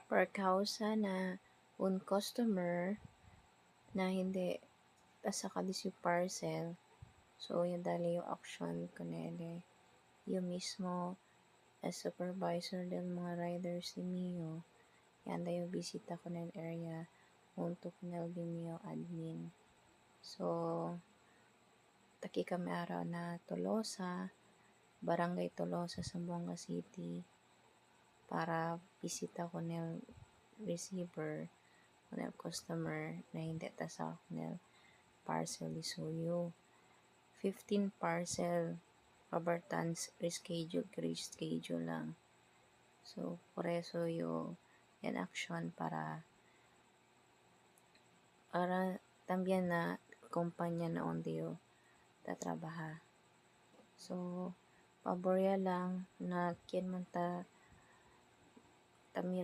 per causa na un customer na hindi asa kadis yung parcel. So, yun dali yung action kunele. Yung mismo as supervisor del mga riders ni Mio, yan yung bisita ko ng area untuk nel Mio admin. So, taki kami araw na Tolosa, Barangay Tolosa, Zamboanga City, para bisita ko nel receiver, nel customer na hindi tasak nel parcel isuyo. 15 parcel kabartans reschedule lang. So, por eso yung yan action para también na kumpanya na onde yo tatrabaha. So, paborya lang na kien man ta